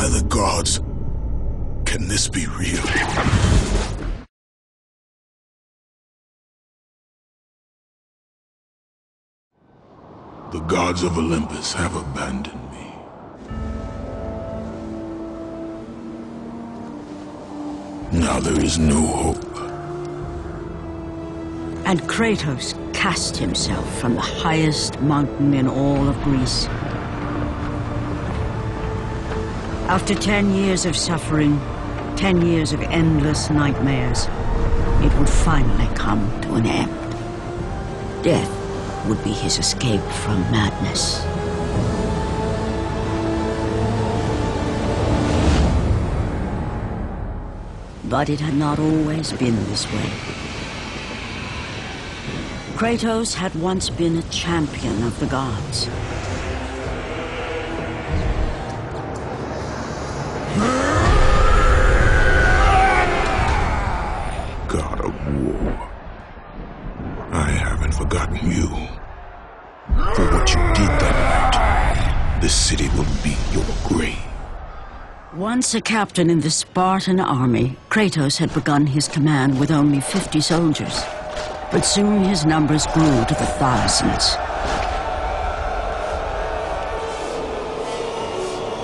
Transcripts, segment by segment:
defy the gods. Can this be real? The gods of Olympus have abandoned me. Now there is no hope. And Kratos cast himself from the highest mountain in all of Greece. After 10 years of suffering, 10 years of endless nightmares, it would finally come to an end. Death would be his escape from madness. But it had not always been this way. Kratos had once been a champion of the gods. God of war. I haven't forgotten you. For what you did that night, this city will be your grave. Once a captain in the Spartan army, Kratos had begun his command with only 50 soldiers. But soon his numbers grew to the thousands.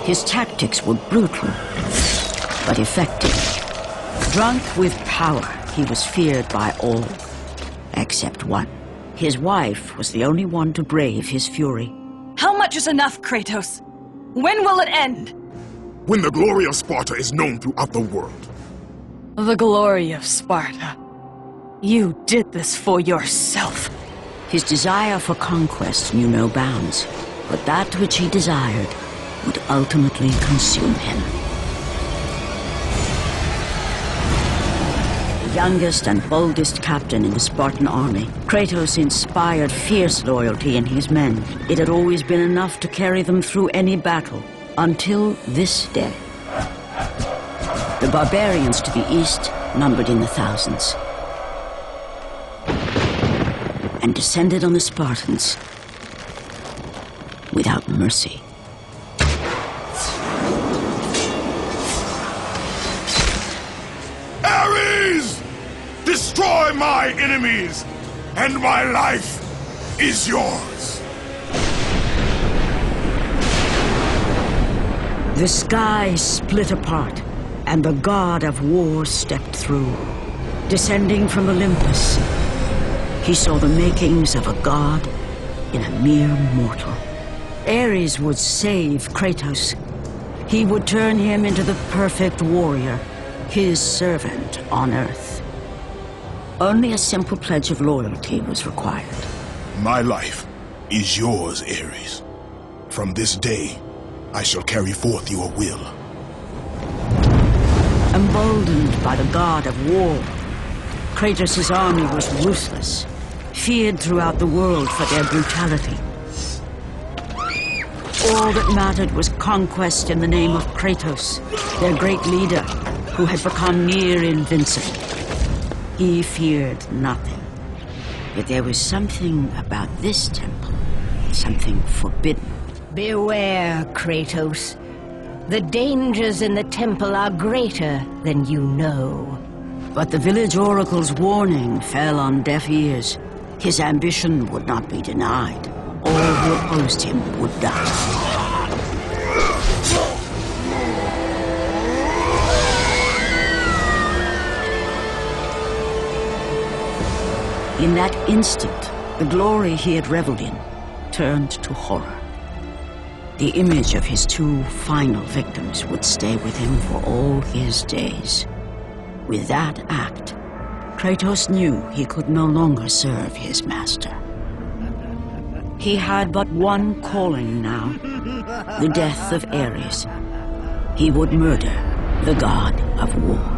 His tactics were brutal, but effective. Drunk with power, he was feared by all, except one. His wife was the only one to brave his fury. How much is enough, Kratos? When will it end? When the glory of Sparta is known throughout the world. The glory of Sparta. You did this for yourself. His desire for conquest knew no bounds, but that which he desired would ultimately consume him. The youngest and boldest captain in the Spartan army, Kratos inspired fierce loyalty in his men. It had always been enough to carry them through any battle, until this day. The barbarians to the east numbered in the thousands, and descended on the Spartans without mercy. Ares! Destroy my enemies, and my life is yours. The sky split apart, and the god of war stepped through. Descending from Olympus, he saw the makings of a god in a mere mortal. Ares would save Kratos. He would turn him into the perfect warrior, his servant on Earth. Only a simple pledge of loyalty was required. My life is yours, Ares. From this day, I shall carry forth your will. Emboldened by the god of war, Kratos' army was ruthless, feared throughout the world for their brutality. All that mattered was conquest in the name of Kratos, their great leader, who had become near invincible. He feared nothing. Yet there was something about this temple, something forbidden. Beware, Kratos. The dangers in the temple are greater than you know. But the village oracle's warning fell on deaf ears. His ambition would not be denied. All who opposed him would die. In that instant, the glory he had reveled in turned to horror. The image of his two final victims would stay with him for all his days. With that act, Kratos knew he could no longer serve his master. He had but one calling now, the death of Ares. He would murder the god of war.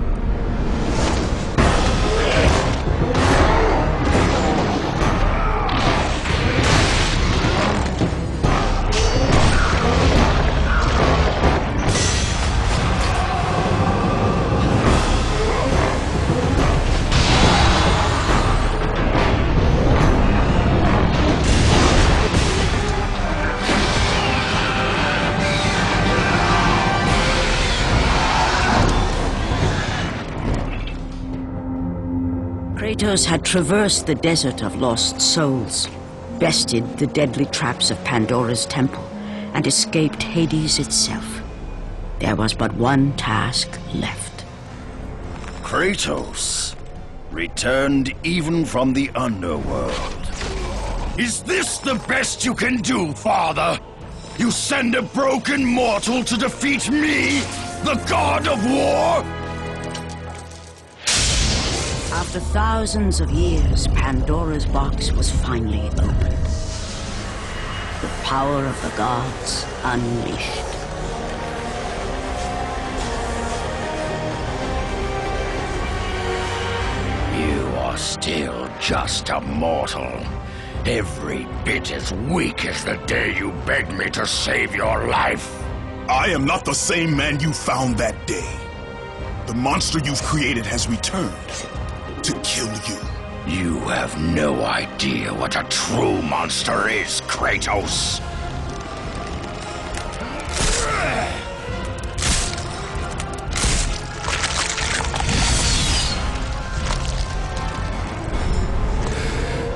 Kratos had traversed the desert of lost souls, bested the deadly traps of Pandora's temple, and escaped Hades itself. There was but one task left. Kratos returned even from the underworld. Is this the best you can do, Father? You send a broken mortal to defeat me, the God of War? After thousands of years, Pandora's box was finally opened. The power of the gods unleashed. You are still just a mortal. Every bit as weak as the day you begged me to save your life. I am not the same man you found that day. The monster you've created has returned to kill you. You have no idea what a true monster is, Kratos.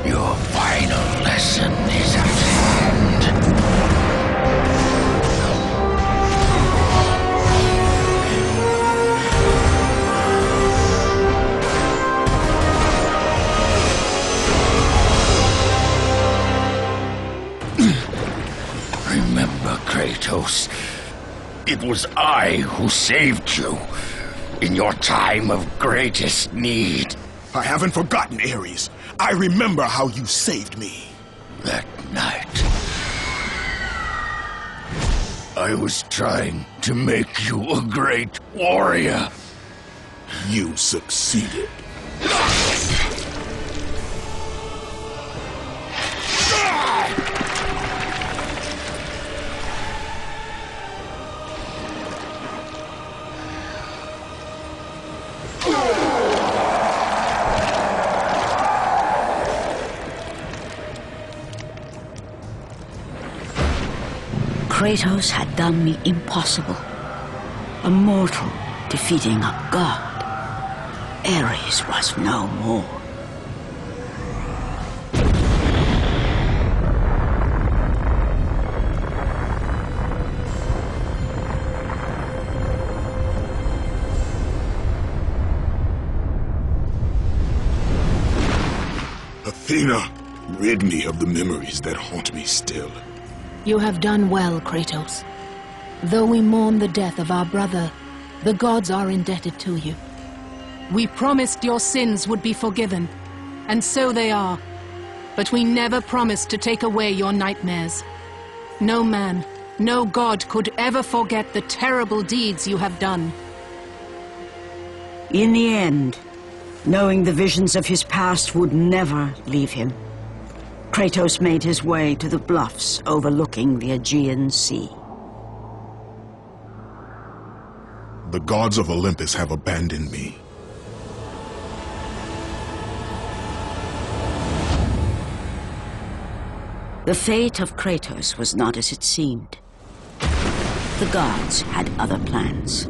Your final lesson is at hand. Remember, Kratos, it was I who saved you in your time of greatest need. I haven't forgotten, Ares. I remember how you saved me. That night, I was trying to make you a great warrior. You succeeded. Kratos had done the impossible. A mortal defeating a god. Ares was no more. Athena, rid me of the memories that haunt me still. You have done well, Kratos. Though we mourn the death of our brother, the gods are indebted to you. We promised your sins would be forgiven, and so they are. But we never promised to take away your nightmares. No man, no god could ever forget the terrible deeds you have done. In the end, knowing the visions of his past would never leave him, Kratos made his way to the bluffs overlooking the Aegean Sea. The gods of Olympus have abandoned me. The fate of Kratos was not as it seemed. The gods had other plans.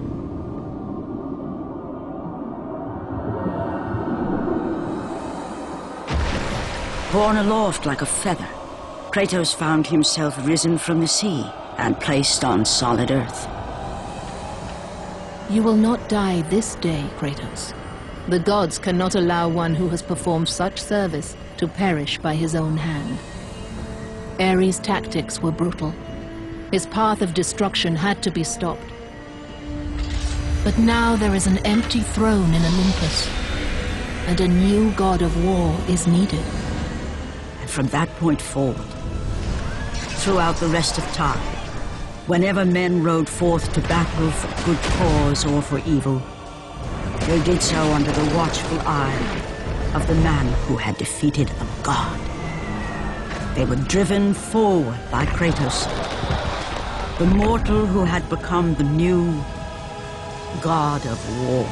Borne aloft like a feather, Kratos found himself risen from the sea and placed on solid earth. You will not die this day, Kratos. The gods cannot allow one who has performed such service to perish by his own hand. Ares' tactics were brutal. His path of destruction had to be stopped. But now there is an empty throne in Olympus, and a new god of war is needed. And from that point forward, throughout the rest of time, whenever men rode forth to battle for good cause or for evil, they did so under the watchful eye of the man who had defeated a god. They were driven forward by Kratos, the mortal who had become the new god of war.